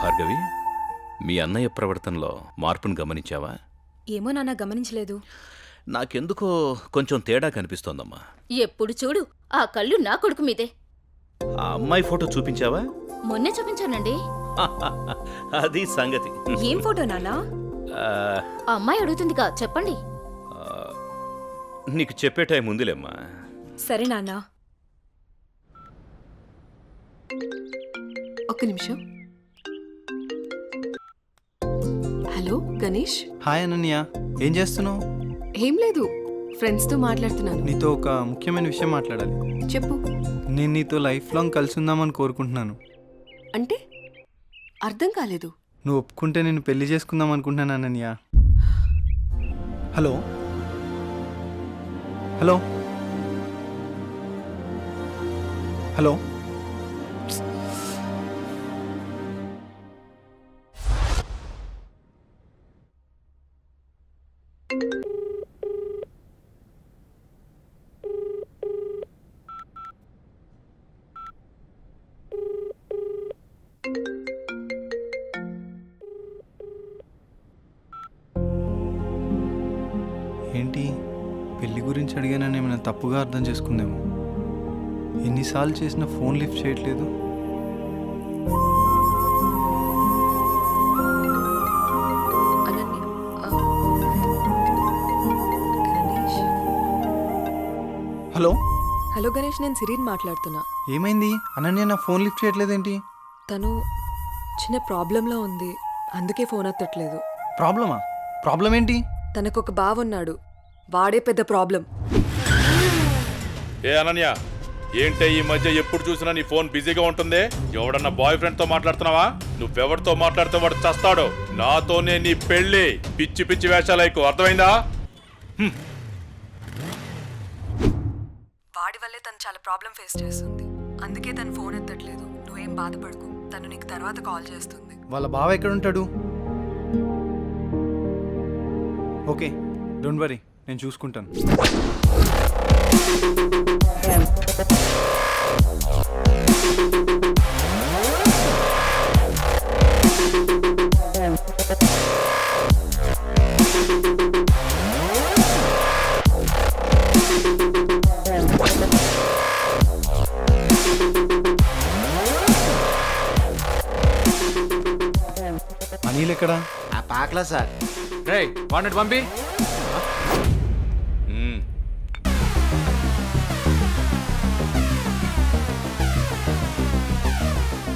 భార్గవి, మీ అన్నయ్య ప్రవర్తనలో మార్పును గమనించావా? ఏమో నాన్న, గమనించలేదు. నాకెందుకో కొంచెం తేడా కనిపిస్తోందమ్మా. ఎప్పుడు చూడు ఆ కళ్ళు నా కొడుకు మీదే. ఆ అమ్మాయి ఫోటో చూపించావా? మొన్నే చూపించానండి. అది సంగతి. ఏం ఫోటో నాన్నా? ఆ, ఆ అమ్మాయి అడుగుతుందిగా, చెప్పండి. ఆ, నీకు చెప్పే టైం ఉందిలేమ్మా. సరే నాన్నా. ఒక్క నిమిషం. హలో గణేష్. హాయ్ అనన్య, ఏం చేస్తున్నావు? ఏం లేదు, ఫ్రెండ్స్తో మాట్లాడుతున్నాను. నీతో ఒక ముఖ్యమైన విషయం మాట్లాడాలి. చెప్పు. నేను నీతో లైఫ్ లాంగ్ కలిసి ఉందామని కోరుకుంటున్నాను. అంటే అర్థం కాలేదు. నువ్వు ఒప్పుకుంటే నేను పెళ్లి చేసుకుందాం అనుకుంటున్నాను అనన్య. Hello hello hello. ఏంటి, పెళ్లి గురించి అడిగానని ఏమైనా తప్పుగా అర్థం చేసుకుందేమో. ఎన్నిసార్లు చేసినా ఫోన్ లిఫ్ట్ చేయట్లేదు. అనన్య, గణేష్. హలో. హలో గణేష్, నేను సిరీన్ మాట్లాడుతున్నా. ఏమైంది అనన్య, నా ఫోన్ లిఫ్ట్ చేయట్లేదేంటి? తను చిన్న ప్రాబ్లంలో ఉంది, అందుకే ఫోన్ ఎత్తట్లేదు. ప్రాబ్లమా? ప్రాబ్లం ఏంటి? తనకు ఒక బావ ఉన్నాడు, వాడే పెద్ద ప్రాబ్లం. ఏ అనన్య, ఏంటే ఈ మధ్య ఎప్పుడు చూసినా నీ ఫోన్ బిజీగా ఉంటుంది? ఎవడన్నా బాయ్ ఫ్రెండ్ తో మాట్లాడుతున్నావా? నువ్వెవరితో మాట్లాడితే వాడు చస్తాడు. నాతోనే నీ పెళ్లి. పిచ్చి పిచ్చి వేషాలైకు, అర్థమైందా? వాడి వల్లే తను చాలా ప్రాబ్లం ఫేస్ చేస్తుంది, అందుకే తను ఫోన్ ఎత్తట్లేదు. నువ్వేం బాధపడకు, తను నీకు తర్వాత కాల్ చేస్తుంది. వాళ్ళ బావ ఎక్కడ ఉంటాడు? ఓకే, డోంట్ వరీ, నేను చూసుకుంటాను. అనిల్ ఎక్కడా? ఆ పాకలా సార్. రే వాడిని పంపి.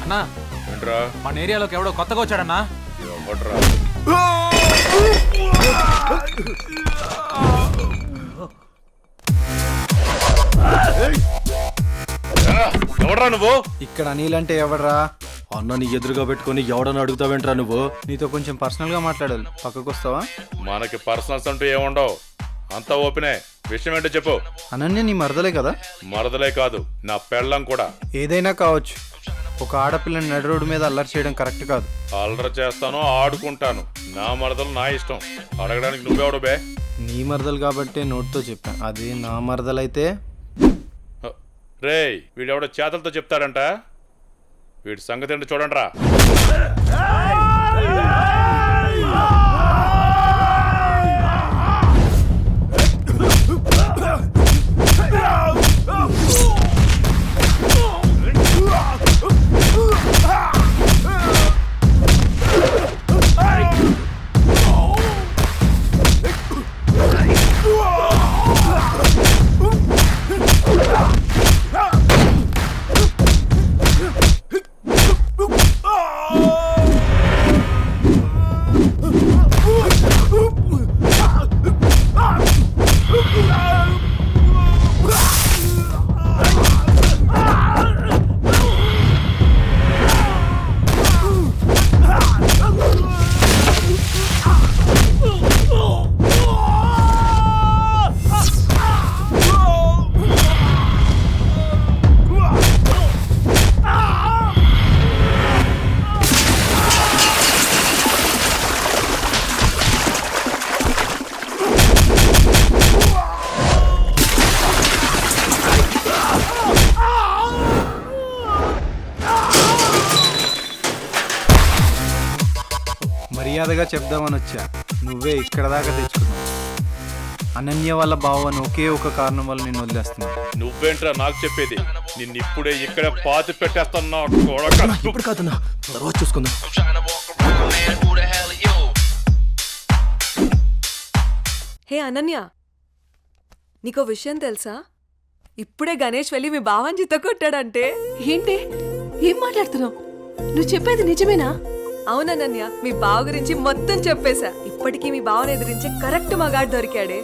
అన్నా, ఏంట్రా? మన ఏరియాలోకి ఎవడో కొత్తగా వచ్చాడన్నా. ఎవడ్రా? ఎవడ్రా నువ్వు? ఇక్కడ అనిల్ అంటే ఎవడ్రా? అన్న నీ ఎదురుగా పెట్టుకుని ఎవడని అడుగుతావేంట్రా నువ్వు? నీతో కొంచెం పర్సనల్ గా మాట్లాడాలి, పక్కకు వస్తావా? మనకి పర్సనల్స్ అంటూ ఏముండవు, అంతా ఓపెనే. విషయం ఏంటో చెప్పు. అనన్య నీ మరదలే కదా? మరదలే కాదు, నా పెళ్ళం కూడా. ఏదైనా కావచ్చు, ఒక ఆడపిల్లని నడి రోడ్డు మీద అల్లరి చేయడం కరెక్ట్ కాదు. అల్లరి చేస్తాను, ఆడుకుంటాను. నా మరదలు నా ఇష్టం. అడగడానికి నువ్వెవడు బే? నీ మరదలు కాబట్టే నోట్తో చెప్పాను, అదే నా మరదలైతే. రేయ్, వీడెవడో చేతలతో చెప్తాడంట. వీడి సంగతి ఏంటో చూడండి రా. మర్యాదగా చెప్దామని వచ్చా, నువ్వే ఇక్కడ దాకా తెచ్చుకున్నావు. అనన్య వాళ్ళ బావని ఒకే ఒక కారణం వల్ల నేను వదిలేస్తున్నా. నువ్వేంట్రా నాకు చెప్పేది? నిన్నిప్పుడే ఇక్కడ పాతి పెట్టేస్తున్నా కొడక. ఇప్పుడు కాదన్నా, తర్వాత చూసుకుందాం. హే అనన్య, నీకో విషయం తెలుసా? ఇప్పుడే గణేష్ వెళ్ళి మీ బావని చిత్త కొట్టాడంటే. ఏంటి ఏం మాట్లాడుతున్నావు? నువ్వు చెప్పేది నిజమేనా? అవునన్నయ్య, మీ బావ గురించి మొత్తం చెప్పేశా. ఇప్పటికీ మీ బావని ఎదిరించే కరెక్ట్ మగాడు దొరికాడే.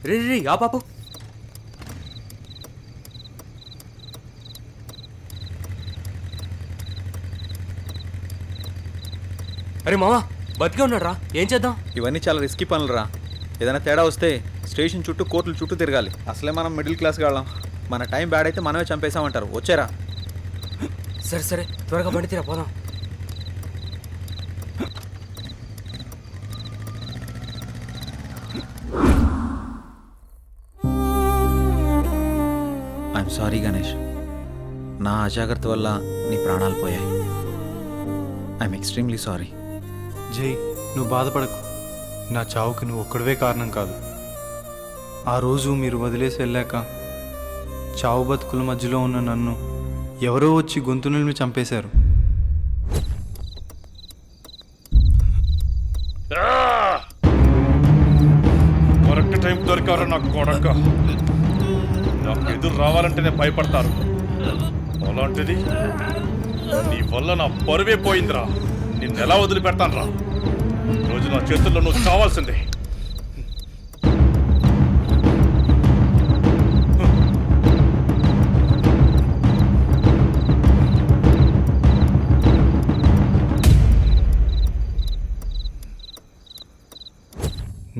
రే రే ఆ పాపు అరే మావా బతికే ఉన్నాడు రా, ఏం చేద్దాం? ఇవన్నీ చాలా రిస్కీ పనులు రా. ఏదైనా తేడా వస్తే స్టేషన్ చుట్టూ కోర్టుల చుట్టూ తిరగాలి. అసలే మనం మిడిల్ క్లాస్ వాళ్ళం. మన టైం బ్యాడ్ అయితే మనమే చంపేశామంటారు. వచ్చారా? సరే సరే త్వరగా బండి తీరా పోదాం. ఐఎమ్ సారీ గణేష్, నా అజాగ్రత్త వల్ల నీ ప్రాణాలు పోయాయి. I'm extremely sorry. జై, నువ్వు బాధపడకు. నా చావుకి నువ్వు ఒక్కడివే కారణం కాదు. ఆ రోజు మీరు వదిలేసి వెళ్ళాక చావు బతుకుల మధ్యలో ఉన్న నన్ను ఎవరో వచ్చి గొంతు నిలిమి చంపేశారు. కరెక్ట్ టైం దొరికారు నా కొడక. నాకు ఎదురు రావాలంటేనే భయపడతారు. అలాంటిది నీ వల్ల నా పరువే పోయిందిరా. నిన్నెలా వదిలిపెడతాను రా? రోజు నా చేతుల్లో నువ్వు చావాల్సిందే.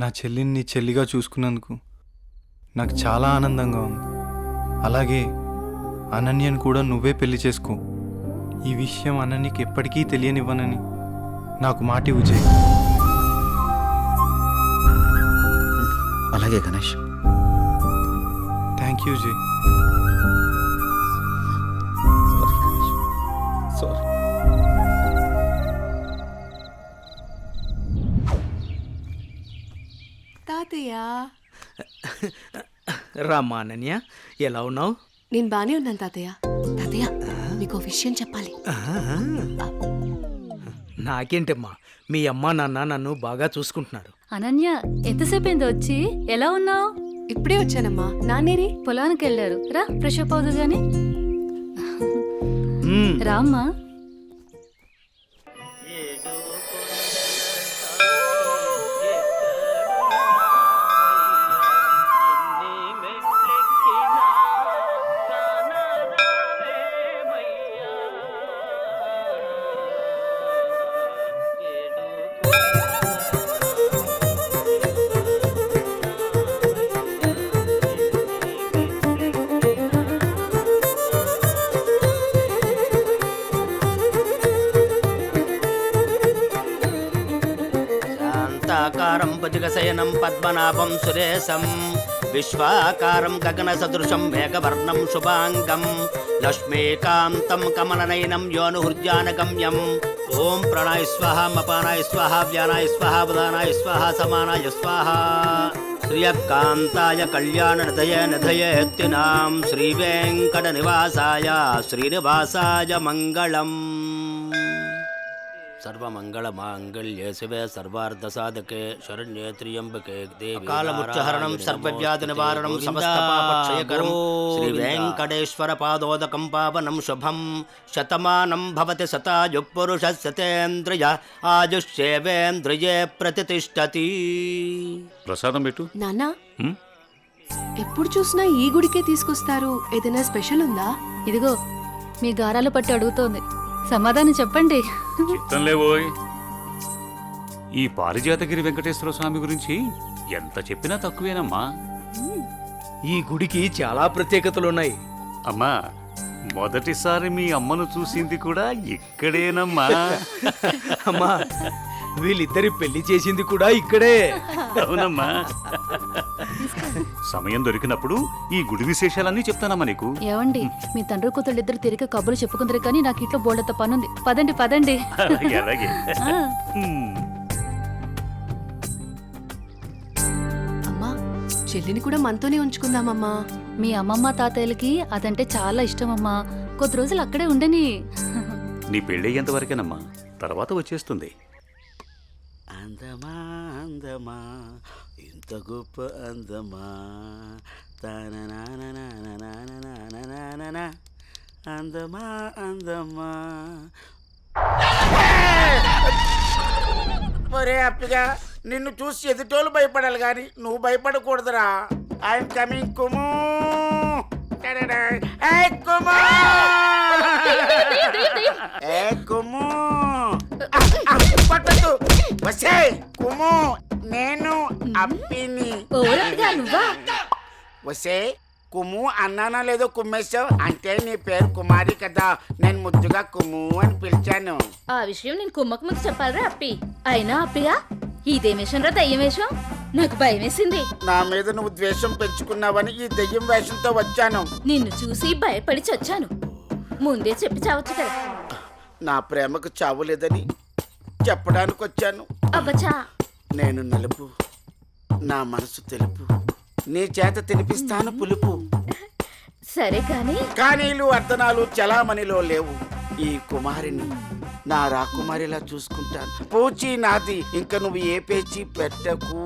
నా చెల్లిని నీ చెల్లిగా చూసుకున్నందుకు నాకు చాలా ఆనందంగా ఉంది. అలాగే అనన్యను కూడా నువ్వే పెళ్లి చేసుకో. ఈ విషయం అనన్యకి ఎప్పటికీ తెలియనివ్వనని నాకు మాట ఇవ్వు జై. అలాగే గణేష్. థ్యాంక్ యూ జై. సారీ. తాతయ్య, రామ్మా అనన్య, ఎలా ఉన్నావు? నేను బానే ఉన్నాను తాతయ్య. తాతయ్య, నీకో విషయం చెప్పాలి. నాకేంటమ్మా, మీ అమ్మా నాన్న నన్ను బాగా చూసుకుంటున్నారు. అనన్య ఎంతసేపు అయింది వచ్చి? ఎలా ఉన్నావు? ఇప్పుడే వచ్చానమ్మా. నాన్నేరి? పొలానికి వెళ్ళారు. రా ఫ్రెష్ అప్ అవుదు గాని. మ్మ్. రామ్మా. శాంతాకారం భుజగశయనం పద్మనాభం సురేశం విశ్వాకారం గగనసదృశం మేఘవర్ణం శుభాంగం లక్ష్మీకాంతం కమలనయనం యోనుహృద్యానగమ్యం. ఓం ప్రణాయ స్వాహ మపానాయ స్వాహ వ్యానాయ స్వాహ ఉదానాయ స్వాహ సమానాయ స్వాహ. శ్రియకాంతాయ కళ్యాణ నిధయేత్తినాం శ్రీవేంకట నివాసాయ శ్రీనివాసాయ మంగళం. సర్వమంగళ మాంగళ్యే శివే సర్వార్థ సాధకే శరణ్యే త్ర్యంబకే దేవి కాలముచ్చహరణం సర్వవ్యాధి నివారణం సమస్త పాపక్షయకరం శ్రీ వెంకటేశ్వర పాదోదకం పావనం శుభం. శతమానం భవతి శతాయు పురుష శతేంద్రియ ఆయుష్యేవేంద్రియే ప్రతిష్టతి. ప్రసాదం పెట్టు. నాన్నా, ఎప్పుడు చూసినా ఈ గుడికే తీసుకొస్తారు. ఏదైనా స్పెషల్ ఉందా? ఇదిగో మీ గారాలు పట్టి అడుగుతోంది, సమాధానం చెప్పండి. చిత్తం లేవోయ్. ఈ పారిజాతగిరి వెంకటేశ్వర స్వామి గురించి ఎంత చెప్పినా తక్కువేనమ్మా. ఈ గుడికి చాలా ప్రత్యేకతలున్నాయి. అమ్మా, మొదటిసారి మీ అమ్మను చూసింది కూడా ఇక్కడేనమ్మా. అమ్మా వీళ్ళిద్దరి పెళ్లి చేసింది కూడా ఇక్కడే. అవునమ్మా. సమయం దొరికినప్పుడు ఈ గుడి విశేషాలన్నీ చెప్తానమ్మా నీకు. ఏవండి మీ తండ్రి కూతుళ్ళు ఇద్దరు తిరిగి కబుర్లు చెప్పుకుందరు కానీ నాకు ఇంట్లో బోల్డంత పనుంది. పదండి పదండి. అలాగే అలాగే. ఆ. అమ్మా చెల్లిని కూడా మనతోనే ఉంచుకుందామమ్మా. మీ అమ్మమ్మ తాతయ్యలకి అదంటే చాలా ఇష్టమమ్మా. కొద్ది రోజులు అక్కడే ఉండని. నీ పెళ్ళయ్యేంత వరకేనమ్మా, తర్వాత వచ్చేస్తుంది. అందమా అందమా ఇంత గొప్ప అందమా అందమా అందమా. ఒరే అప్పిగా, నిన్ను చూసి ఎదుటోళ్ళు భయపడాలి కానీ నువ్వు భయపడకూడదురా. I'm coming కుము. కుము కుము పట్టదు. వసే కుము, నేను అప్పిని. వసే కుము అన్నానా లేదో కుమ్మేశావు అంటే నీ పేరు కుమారి కదా, నేను ముద్దుగా కుము అని పిలిచాను. ఆ విషయం నేను కుమ్మకు ముందు చెప్పాలరా అప్పి. అయినా అప్పిగా ఇదేం వేషం రా, దయ్యం వేషం? నాకు భయం వేసింది. నా మీద నువ్వు ద్వేషం పెంచుకున్నావని ఈ దెయ్యం వేషంతో వచ్చాను. నిన్ను చూసి భయపడి చచ్చాను. ముందే చెప్పి చావచ్చు కదా. నా ప్రేమకు చావు లేదని చెప్పడానికి వచ్చాను. అబ్బచా, నేను నలుపు, నా మనసు తెలుపు, నీ చేత తినిపిస్తాను పులుపు. సరే కానీ కానీలు అర్ధనాలు చలామణిలో లేవు. ఈ కుమారిని నా రాకుమారిలా చూసుకుంటాను. పూచి నాది, ఇంక నువ్వు ఏ పేచి పెట్టకు.